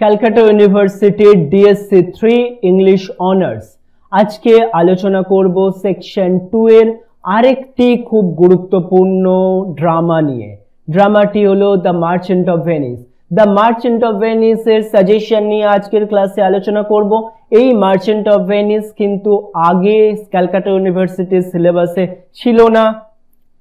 ক্যালকাটা ইউনিভার্সিটির DSC 3 English honours. আজকে আলোচনা করব সেকশন 2 এর আরেকটি খুব গুরুত্বপূর্ণ ড্রামা নিয়ে। ড্রামাটি হলো the Merchant of Venice. The Merchant of Venice এর সাজেশন নিয়ে আজকের ক্লাসে আলোচনা করব। এই মার্চেন্ট অফ ভেনিস কিন্তু আগে ক্যালকাটা ইউনিভার্সিটির সিলেবাসে ছিল না,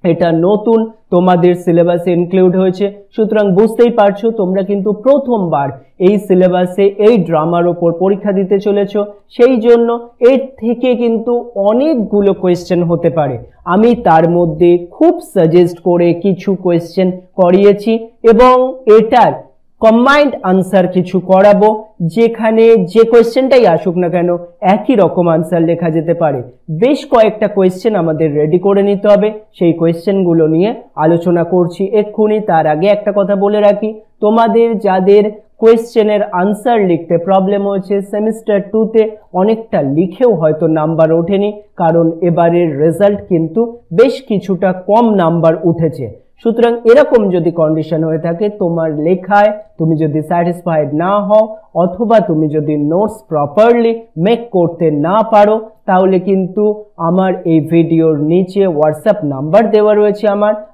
এটা নতুন তোমাদের সিলেবাসে ইনক্লুড হয়েছে। সুতরাং বুঝতেই পারছো তোমরা কিন্তু প্রথমবার এই সিলেবাসে এই ড্রামার উপর পরীক্ষা দিতে চলেছো, সেই জন্য এর থেকে কিন্তু অনেকগুলো কোয়েশ্চেন হতে পারে। আমি তার মধ্যে খুব সাজেস্ট করে কিছু কোয়েশ্চেন করিয়েছি এবং এটার কম্বাইন্ড আনসার কিছু করাবো, যেখানে যে কোয়েশ্চেনটাই আসুক না কেন একই রকম আনসার লেখা যেতে পারে। বেশ কয়েকটা কোয়েশ্চেন আমাদের রেডি করে নিতে হবে, সেই কোয়েশ্চেনগুলো নিয়ে আলোচনা করছি এক্ষুনি। তার আগে একটা কথা বলে রাখি, তোমাদের যাদের কোয়েশ্চেনের আনসার লিখতে প্রবলেম হয়েছে, সেমিস্টার 2তে অনেকটা লিখেও হয়তো নাম্বার ওঠেনি, কারণ এবারের রেজাল্ট কিন্তু বেশ কিছুটা কম নাম্বার উঠেছে। সুতরাং এরকম যদি কন্ডিশন হয়ে থাকে, তোমার লেখায় তুমি যদি স্যাটিসফাইড না হও অথবা তুমি যদি নোটস প্রপারলি মেক করতে না পারো, তাহলে কিন্তু আমার এই ভিডিওর নিচে হোয়াটসঅ্যাপ নাম্বার দেওয়া রয়েছে,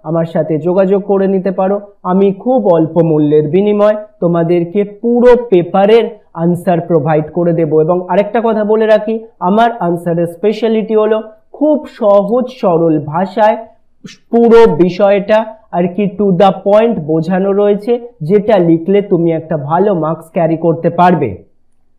আমার সাথে যোগাযোগ করে নিতে পারো। আমি খুব অল্প মূল্যের বিনিময় তোমাদেরকে পুরো পেপারের আনসার প্রোভাইড করে দেব। এবং আরেকটা কথা বলে রাখি, আমার আনসারের স্পেশালিটি হলো খুব সহজ সরল ভাষায় পুরো বিষয়টা আর কি টু দ্য পয়েন্ট বোঝানো রয়েছে, যেটা লিখলে তুমি একটা ভালো মার্কস ক্যারি করতে পারবে।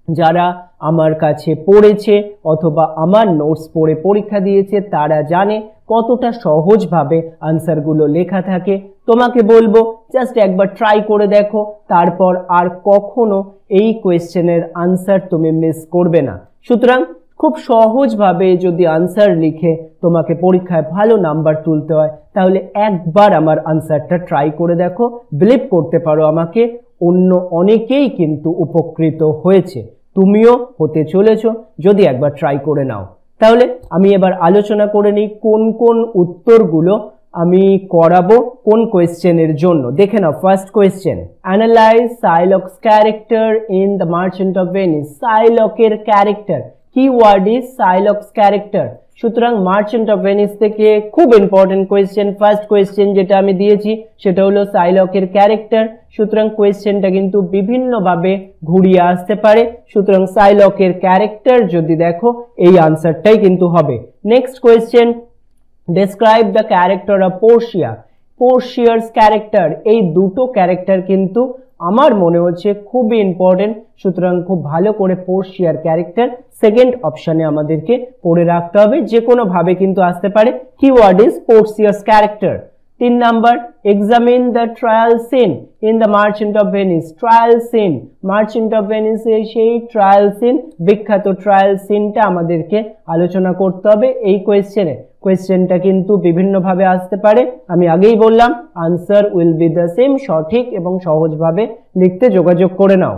যারা আমার কাছে পড়েছে অথবা আমার নোটস পড়ে পরীক্ষা দিয়েছে তারা জানে কতটা সহজভাবে আনসারগুলো লেখা থাকে। তোমাকে বলবো জাস্ট একবার ট্রাই করে দেখো, তারপর আর কখনো এই কোয়েশ্চেনের আনসার তুমি মিস করবে না। সুতরাং খুব সহজভাবে যদি আনসার লিখে তোমাকে পরীক্ষায় ভালো নাম্বার তুলতে হয়, তাহলে একবার আমার আনসারটা ট্রাই করে দেখো। বিলিভ করতে পারো আমাকে, অন্য অনেকেই কিন্তু উপকৃত হয়েছে, তুমিও হতে চলেছো যদি একবার ট্রাই করে নাও। তাহলে আমি এবার আলোচনা করে নিই কোন কোন উত্তরগুলো আমি করাবো কোন কোয়েশ্চেনের জন্য। দেখে নাও first question, analyse Shylock's character in the Merchant of Venice. সাইলকের character, keyword is Shylock's character. সুতরাং মার্চেন্ট অফ ভেনিস থেকে খুব ইম্পর্টেন্ট কোয়েশ্চেন, ফার্স্ট কোয়েশ্চেন যেটা আমি দিয়েছি সেটা হলো সাইলকের ক্যারেক্টার। সুতরাং কোয়েশ্চেনটা কিন্তু বিভিন্নভাবে ঘুরিয়ে আসতে পারে। সুতরাং সাইলকের ক্যারেক্টার যদি দেখো এই আনসারটাই কিন্তু হবে। Next question, describe the character of Portia. Portia's character, এই দুটো ক্যারেক্টার কিন্তু আমার মনে হচ্ছে খুবই ইম্পর্টেন্ট। সুতরাং খুব ভালো করে পোর্শিয়ার ক্যারেক্টার সেকেন্ড অপশনে আমাদেরকে পড়ে রাখতে হবে, যে কোনো ভাবে কিন্তু আসতে পারে। Keyword is Portia's character. 3 number, examine the trial scene in the Merchant of Venice. Trial scene, Merchant of ভেনিসে সেই ট্রায়াল সিন, বিখ্যাত ট্রায়াল সিনটা আমাদেরকে আলোচনা করতে হবে এই কোয়েশ্চেনে। কোয়েশ্চেনটা কিন্তু বিভিন্নভাবে আসতে পারে, আমি আগেই বললাম answer will be the same. সঠিক এবং সহজভাবে লিখতে যোগাযোগ করে নাও।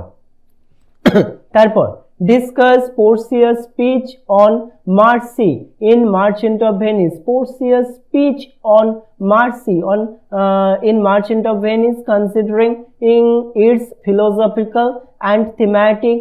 তারপর discuss Portia's speech on mercy in Merchant of Venice. Portia's speech on mercy in Merchant of Venice, considering in its philosophical and thematic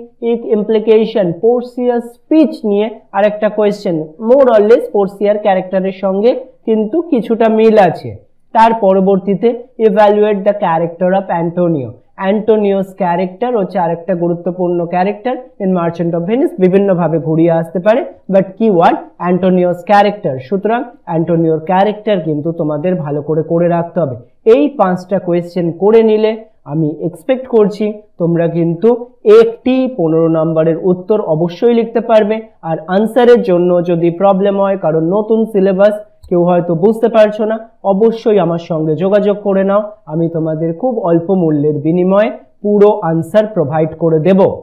implication. Portia's speech নিয়ে আরেকটা কোয়েশ্চেন, মোর অর লেস পোর্সিয়ার ক্যারেক্টারের সঙ্গে কিন্তু কিছুটা মিল আছে। তার পরবর্তীতে evaluate the character of Antonio. Antonio's character হচ্ছে আরেকটা গুরুত্বপূর্ণ character in Merchant of Venice, বিভিন্নভাবে ঘুরিয়ে আসতে পারে, বাট কিওয়ার্ড অ্যান্টোনিওস ক্যারেক্টার। সুতরাং অ্যান্টোনিওর ক্যারেক্টার কিন্তু তোমাদের ভালো করে রাখতে হবে। এই 5টা কোয়েশ্চেন করে নিলে আমি এক্সপেক্ট করছি তোমরা কিন্তু একটি 15 নম্বরের উত্তর অবশ্যই লিখতে পারবে। আর আনসারের জন্য যদি প্রবলেম হয়, কারণ নতুন সিলেবাস কেউ হয়তো বুঝতে পারছো না, অবশ্যই আমার সঙ্গে যোগাযোগ করে নাও। আমি তোমাদের খুব অল্প মূল্যের বিনিময়ে পুরো আনসার প্রোভাইড করে দেব।